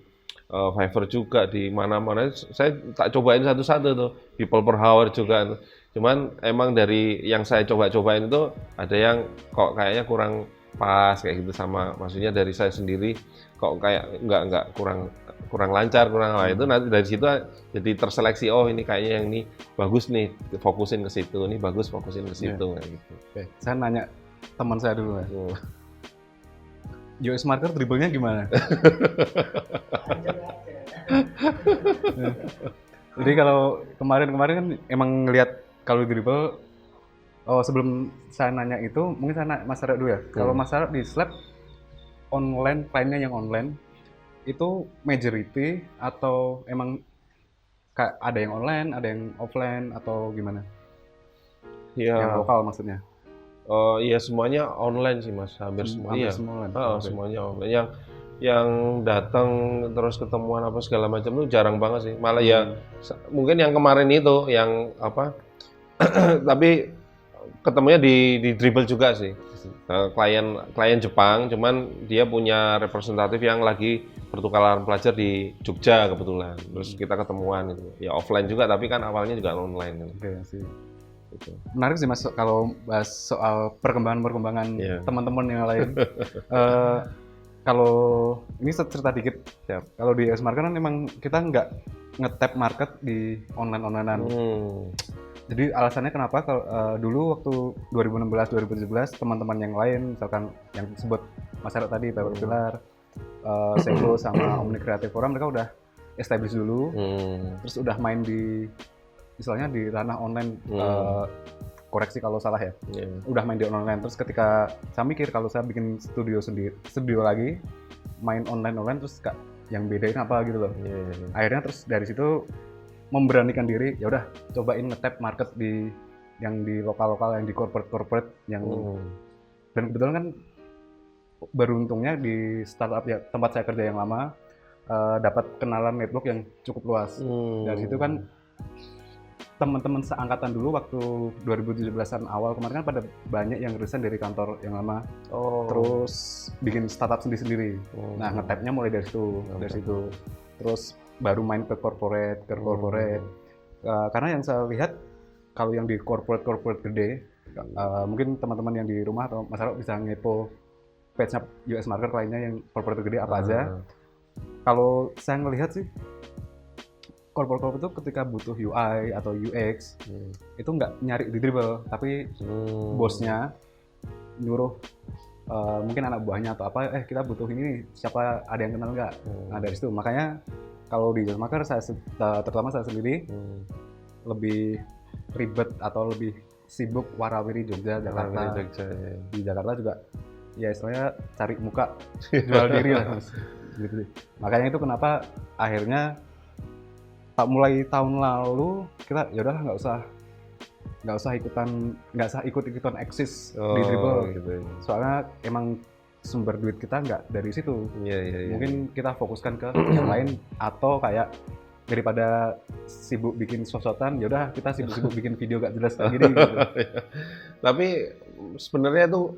Fiverr juga, di mana-mana saya tak cobain satu-satu tuh, people per hour juga. Cuman emang dari yang saya coba-cobain itu ada yang kok kayaknya kurang pas kayak gitu, sama maksudnya dari saya sendiri kok kayak enggak kurang lancar, itu nanti dari situ jadi terseleksi, oh ini kayaknya yang ini bagus nih, fokusin ke situ, ini bagus fokusin ke situ kayak gitu. Oke, saya nanya teman saya dulu Mas. UX marketer Dribbble-nya gimana? Jadi kalau kemarin kan emang ngelihat kalau di Dribbble, sebelum saya nanya itu mungkin saya nanya Mas Aryo dulu ya. Kalau Mas Aryo di Slap online, kliennya yang online itu majority atau emang ada yang online, ada yang offline atau gimana? Yang lokal maksudnya? Iya semuanya online sih Mas, hampir semua. Iya, semuanya online. Yang datang terus ketemuan apa segala macam tuh jarang banget sih. Malah ya mungkin yang kemarin itu yang tapi ketemunya di Dribbble juga sih. Klien Jepang, cuman dia punya representatif yang lagi pertukaran pelajar di Jogja kebetulan. Terus kita ketemuan itu. Ya offline juga tapi kan awalnya juga online. Oke sih. Gitu. Menarik sih Mas kalau bahas soal perkembangan teman-teman yang lain. Kalau ini cerita dikit, kalau di UX marketer kan memang kita nggak nge-tap market di online-onlinean. Jadi alasannya kenapa kalau dulu waktu 2016-2017 teman-teman yang lain, misalkan yang disebut Mas Aryo tadi, Paper Pillar, Seibu sama Omni Creative Forum, mereka udah establish dulu, terus udah main di misalnya di ranah online, koreksi kalau salah ya, udah main di online. Terus ketika saya mikir kalau saya bikin studio lagi, main online terus yang bedain apa gitu loh. Akhirnya terus dari situ memberanikan diri, ya udah cobain nge-tap market yang di lokal-lokal, yang di corporate yang dan kebetulan kan beruntungnya di startup ya tempat saya kerja yang lama, dapat kenalan network yang cukup luas. Dari situ kan teman-teman seangkatan dulu waktu 2017-an awal kemarin kan pada banyak yang resign dari kantor yang lama, terus bikin startup sendiri-sendiri. Nah, ngetapnya mulai dari situ, terus baru main ke corporate. Karena yang saya lihat kalau yang di corporate gede, mungkin teman-teman yang di rumah atau masyarakat bisa ngepo page-nya UX Marker lainnya yang corporate gede apa aja. Kalau saya ngelihat sih corporate itu ketika butuh UI atau UX itu nggak nyari di dribble, tapi bosnya nyuruh mungkin anak buahnya atau apa, kita butuh ini, siapa ada yang kenal nggak? Nah dari situ makanya kalau di UX Marker terutama saya sendiri lebih ribet atau lebih sibuk warawiri Jogja, Jakarta. Di Jakarta juga ya istilahnya cari muka jual diri lah mas. Gitu. Makanya itu kenapa akhirnya mulai tahun lalu kita ya udahlah nggak usah ikut-ikutan eksis di dribble gitu. Soalnya emang sumber duit kita nggak dari situ. Mungkin kita fokuskan ke yang lain, atau kayak daripada sibuk bikin sosotan ya udah kita sibuk bikin video gak jelas kayak gini gitu. Tapi sebenarnya itu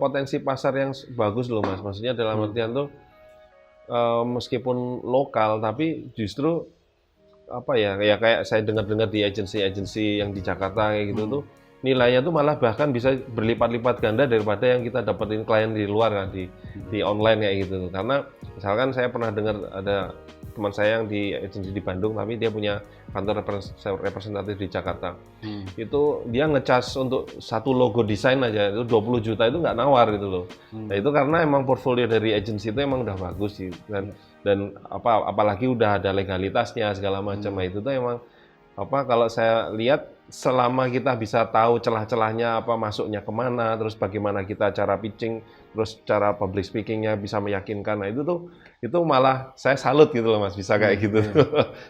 potensi pasar yang bagus loh mas, maksudnya dalam artian tuh meskipun lokal tapi justru apa ya kayak saya dengar di agensi yang di Jakarta kayak gitu tuh nilainya tuh malah bahkan bisa berlipat-lipat ganda daripada yang kita dapetin klien di luar kan, di online kayak gitu. Karena misalkan saya pernah dengar ada teman saya yang di agensi di Bandung tapi dia punya kantor representatif di Jakarta. Itu dia ngecas untuk satu logo desain aja itu 20 juta, itu nggak nawar gitu loh. Nah itu karena emang portfolio dari agensi itu emang udah bagus sih, dan apalagi udah ada legalitasnya segala macam. Nah itu tuh emang kalau saya lihat selama kita bisa tahu celah-celahnya masuknya kemana, terus bagaimana kita cara pitching, terus cara public speakingnya bisa meyakinkan, nah itu malah saya salut gitu loh mas, bisa kayak gitu.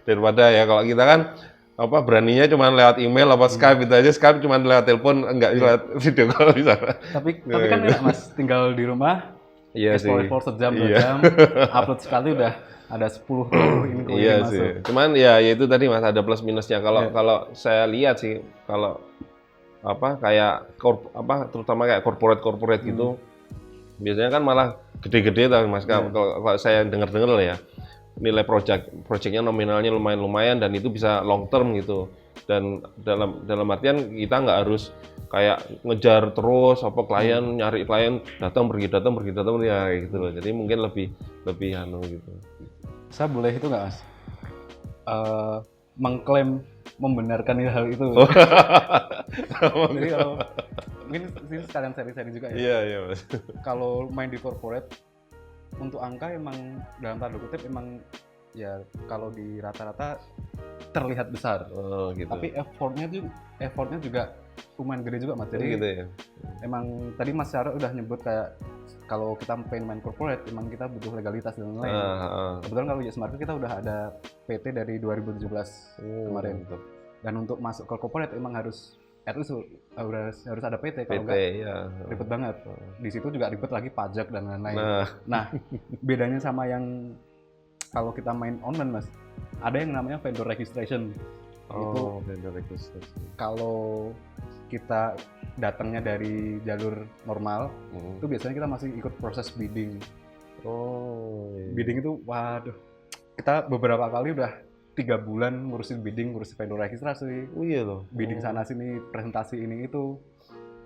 Daripada ya kalau kita kan beraninya cuma lewat email Skype gitu aja, Skype cuma lewat telepon, enggak lewat video call bisa. Tapi kan enak mas, tinggal di rumah, explore sejam 2 jam, upload sekali udah ada 10 ini masuk. Sih. Cuman ya itu tadi mas, ada plus minusnya. Kalau saya lihat sih, kalau kayak terutama kayak corporate gitu, biasanya kan malah gede-gede tuh mas. Kalau saya dengar lah ya, nilai projectnya nominalnya lumayan dan itu bisa long term gitu. Dan dalam artian kita nggak harus kayak ngejar terus klien, nyari klien datang pergi ya gitu loh. Jadi mungkin lebih gitu. Saya boleh itu nggak mas? Mengklaim membenarkan hal itu. Jadi kalau mungkin ini sekalian seri-seri juga ya. Iya mas. Kalau main di corporate untuk angka emang dalam tanda kutip emang ya kalau di rata-rata terlihat besar. Gitu. Tapi effortnya juga lumayan gede juga mas. Jadi gitu ya. Emang tadi Mas Syara udah nyebut kayak kalau kita pengen main corporate emang kita butuh legalitas dan lain-lain. Kebetulan kalau UX Marker kita udah ada PT dari 2017 kemarin. Gitu. Dan untuk masuk ke corporate emang harus harus ada PT, kalau enggak ribet banget. Di situ juga ribet lagi pajak dan lain-lain. Nah, bedanya sama yang kalau kita main online mas, ada yang namanya vendor registration. Vendor registration. Kalau kita datangnya dari jalur normal, itu biasanya kita masih ikut proses bidding. Bidding itu, waduh, kita beberapa kali udah 3 bulan ngurusin bidding, ngurusin vendor registrasi. Iya loh. Bidding sana sini, presentasi ini itu.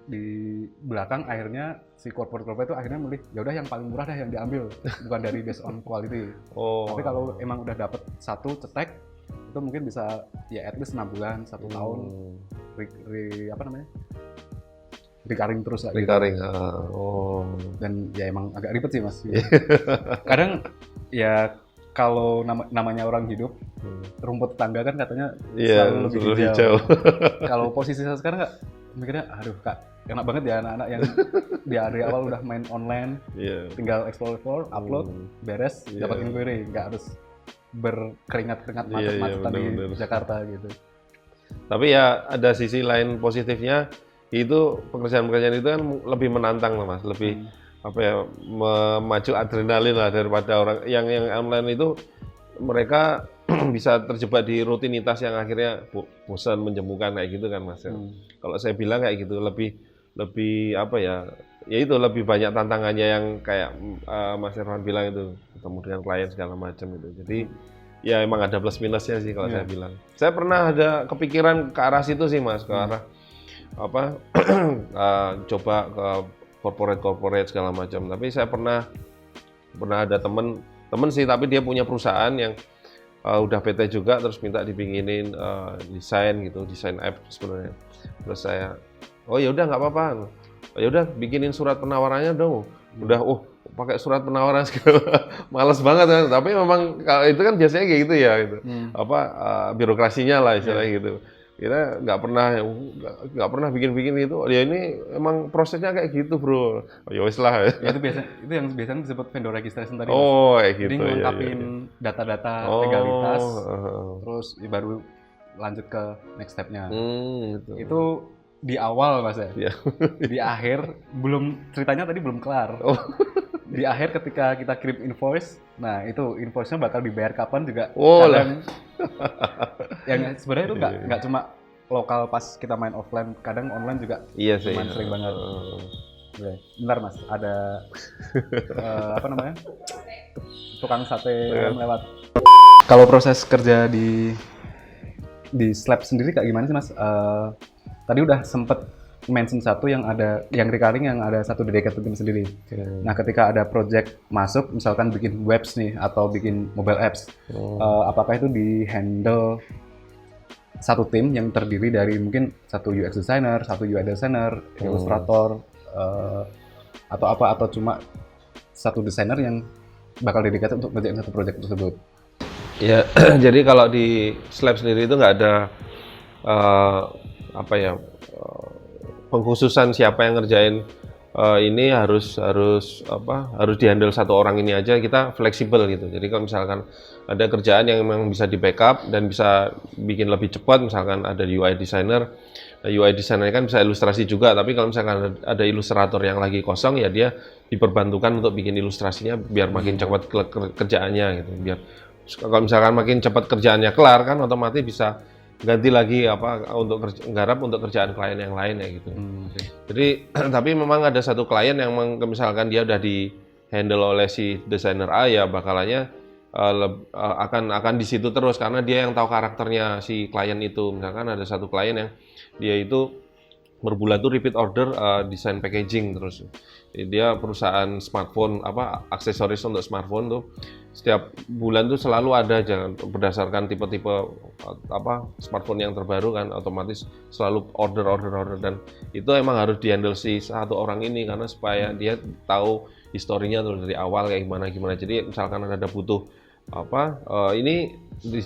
Di belakang akhirnya si corporate itu akhirnya milih ya udah yang paling murah dah yang diambil, bukan dari based on quality. Tapi kalau emang udah dapet satu cetek, itu mungkin bisa ya at least 6 bulan, 1 tahun recurring terus lah. Recurring. Gitu. Dan ya emang agak ribet sih mas. Kadang ya kalau namanya orang hidup, rumput tetangga kan katanya selalu lebih hijau. Kalau posisi saya sekarang nggak mikirnya, aduh kak, enak banget ya anak-anak yang di hari awal udah main online, tinggal explore, upload, beres, dapat inquiry, nggak harus berkeringat-keringat macet-macetan di Jakarta gitu. Tapi ya ada sisi lain positifnya, itu pekerjaan-pekerjaan itu kan lebih menantang loh mas, lebih memacu adrenalin lah daripada orang yang online itu. Mereka bisa terjebak di rutinitas yang akhirnya bosan, menjemukan kayak gitu kan Mas. Kalau saya bilang kayak gitu lebih apa ya? Ya itu lebih banyak tantangannya yang kayak Mas Irfan bilang itu, ketemu dengan klien segala macam itu. Jadi ya emang ada plus minusnya sih kalau saya bilang. Saya pernah ada kepikiran ke arah situ sih Mas, ke arah apa coba ke corporate segala macam. Tapi saya pernah ada temen sih, tapi dia punya perusahaan yang udah PT juga, terus minta dibikinin desain app sebenarnya. Terus saya, oh ya udah nggak apa-apa. Oh ya udah bikinin surat penawarannya dong. Udah, pakai surat penawaran segala, males banget kan. Tapi memang kalau itu kan biasanya kayak gitu ya, gitu. Birokrasinya lah istilahnya gitu. Kita nggak pernah bikin itu. Ya ini emang prosesnya kayak gitu bro. Oh, ya wis lah. Ya, itu yang biasanya disebut vendor registration tadi. Oh kayak gitu. Jadi ngelengkapin data-data legalitas, terus baru lanjut ke next step-nya. Gitu. Itu di awal Mas ya. Ya. Di akhir ceritanya tadi belum kelar. Di akhir ketika kita kirim invoice, nah itu invoice-nya bakal dibayar kapan juga kadang. Yang sebenarnya itu nggak cuma lokal pas kita main offline, kadang online juga. Iya sih. Sering banget. Bentar Mas, ada apa namanya? Tukang sate yang lewat. Kalau proses kerja di Slab sendiri kayak gimana sih Mas? Tadi udah sempet mention satu yang recurring, yang ada satu dedicated team sendiri. Nah, ketika ada project masuk, misalkan bikin webs nih atau bikin mobile apps, apakah itu di-handle satu tim yang terdiri dari mungkin satu UX designer, satu UI designer, ilustrator, atau cuma satu desainer yang bakal dedicated untuk ngerjain satu project tersebut? Ya, jadi kalau di Slab sendiri itu nggak ada pengkhususan siapa yang ngerjain ini harus dihandle satu orang ini aja. Kita fleksibel gitu. Jadi kalau misalkan ada kerjaan yang memang bisa di backup dan bisa bikin lebih cepat, misalkan ada UI designer kan bisa ilustrasi juga, tapi kalau misalkan ada ilustrator yang lagi kosong ya dia diperbantukan untuk bikin ilustrasinya biar makin cepat kerjaannya gitu. Biar kalau misalkan makin cepat kerjaannya kelar kan otomatis bisa ganti lagi untuk nggarap untuk kerjaan klien yang lain ya gitu. Jadi tapi memang ada satu klien yang misalkan dia udah di handle oleh si desainer A, ya bakalannya akan di situ terus karena dia yang tahu karakternya si klien itu. Misalkan ada satu klien yang dia itu berbulan tuh repeat order desain packaging terus. Dia perusahaan smartphone aksesoris untuk smartphone tuh setiap bulan tuh selalu ada berdasarkan tipe-tipe smartphone yang terbaru kan, otomatis selalu order dan itu emang harus dihandle si satu orang ini karena supaya dia tahu historinya tuh dari awal kayak gimana. Jadi misalkan ada butuh ini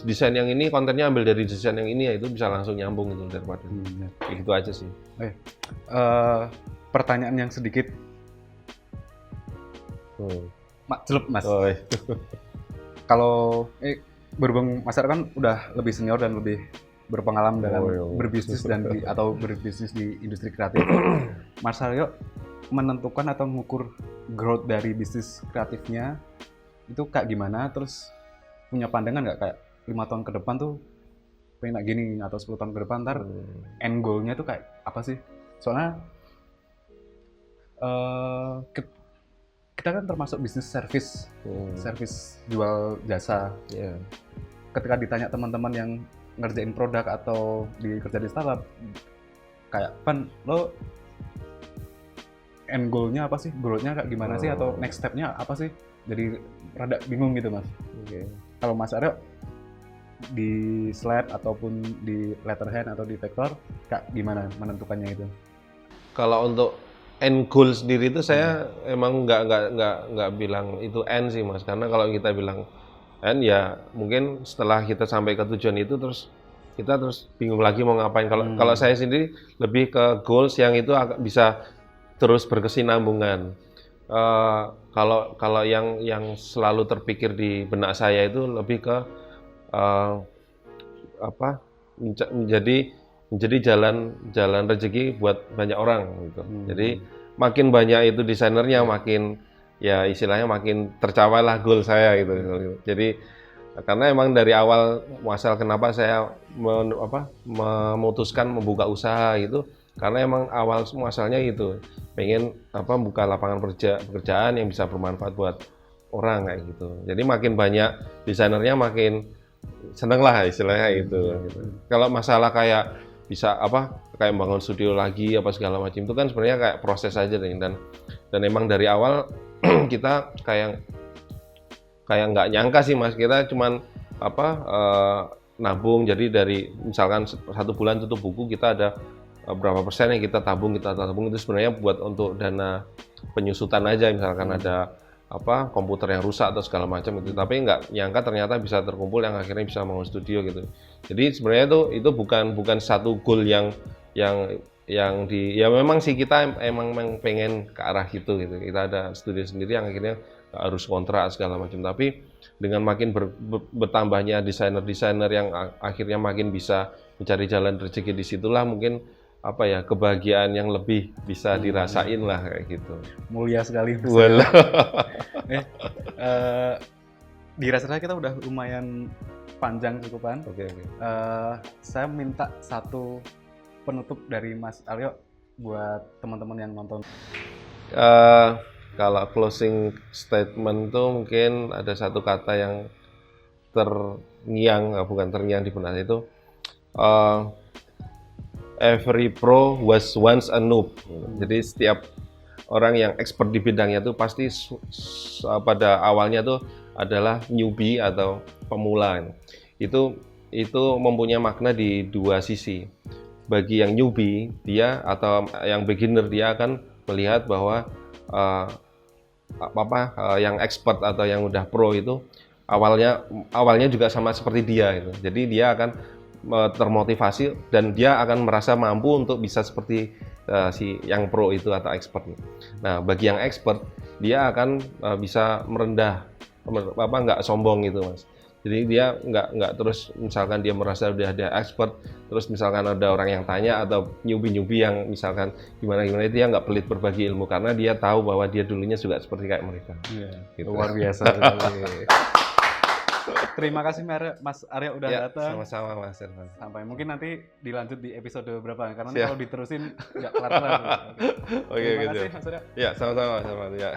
desain yang ini kontennya ambil dari desain yang ini, ya itu bisa langsung nyambung gitu daripada gitu aja sih. Pertanyaan yang sedikit celup Mas. Kalau berhubung Mas Aryo kan udah lebih senior dan lebih berpengalaman dalam berbisnis atau berbisnis di industri kreatif, Mas Aryo menentukan atau mengukur growth dari bisnis kreatifnya itu kayak gimana? Terus punya pandangan nggak kayak 5 tahun ke depan tuh pengen gini, atau 10 tahun ke depan ntar end goal-nya tuh kayak apa sih? Soalnya kita kan termasuk bisnis service jual jasa. Ketika ditanya teman-teman yang ngerjain produk atau kerja di startup, kayak Pan, lo end goal-nya apa sih? Growth-nya kayak gimana sih? Atau next step-nya apa sih? Jadi rada bingung gitu Mas. Kalau Mas Aryo di Slab ataupun di Letterhand atau di Vector, kayak gimana menentukannya itu? Kalau untuk end goal sendiri itu saya emang nggak bilang itu end sih Mas, karena kalau kita bilang end ya mungkin setelah kita sampai ke tujuan itu terus kita bingung lagi mau ngapain. Kalau saya sendiri lebih ke goals yang itu bisa terus berkesinambungan. Kalau yang selalu terpikir di benak saya itu lebih ke menjadi jalan rezeki buat banyak orang gitu. Jadi makin banyak itu desainernya, makin ya istilahnya makin tercapai lah goal saya gitu. Jadi Karena emang dari awal muasal kenapa saya memutuskan membuka usaha itu, karena emang awal muasalnya itu pengen buka lapangan pekerjaan yang bisa bermanfaat buat orang kayak gitu. Jadi makin banyak desainernya makin seneng lah istilahnya gitu. Kalau masalah kayak bisa kayak bangun studio lagi apa segala macam itu kan sebenarnya kayak proses aja dan emang dari awal kita kayak nggak nyangka sih Mas, kita cuman nabung. Jadi dari misalkan 1 bulan tutup buku kita ada berapa persen yang kita tabung itu sebenarnya buat untuk dana penyusutan aja, misalkan ada komputer yang rusak atau segala macam itu, tapi nggak nyangka ternyata bisa terkumpul yang akhirnya bisa bangun studio gitu. Jadi sebenarnya itu bukan satu goal yang memang sih kita emang pengen ke arah gitu. Kita ada studio sendiri yang akhirnya harus kontrak segala macam, tapi dengan makin bertambahnya desainer yang akhirnya makin bisa mencari jalan rezeki, disitulah mungkin kebahagiaan yang lebih bisa dirasain lah kayak gitu. Mulia sekali. Dirasa kita udah lumayan panjang cukupan. Oke. Saya minta satu penutup dari Mas Aryo buat teman-teman yang nonton. Kalau closing statement tuh mungkin ada satu kata yang bukan terngiang di benak itu. Every pro was once a noob. Jadi setiap orang yang expert di bidangnya itu pasti pada awalnya tuh adalah newbie atau pemula. Itu mempunyai makna di dua sisi. Bagi yang newbie dia atau yang beginner, dia akan melihat bahwa yang expert atau yang udah pro itu awalnya juga sama seperti dia gitu. Jadi dia akan termotivasi dan dia akan merasa mampu untuk bisa seperti si yang pro itu atau expert. Nah, bagi yang expert dia akan bisa merendah, nggak sombong gitu Mas. Jadi dia nggak terus misalkan dia merasa udah ada expert, terus misalkan ada orang yang tanya atau newbie yang misalkan gimana dia nggak pelit berbagi ilmu karena dia tahu bahwa dia dulunya juga seperti kayak mereka. Gitu. Luar biasa. Terima kasih Mas Aryo udah datang. Sama-sama Mas Irfan. Sampai mungkin nanti dilanjut di episode berapa, karena kalau diterusin nggak kelar-kelar. Oke, terima kasih Mas Aryo. Ya, sama-sama ya.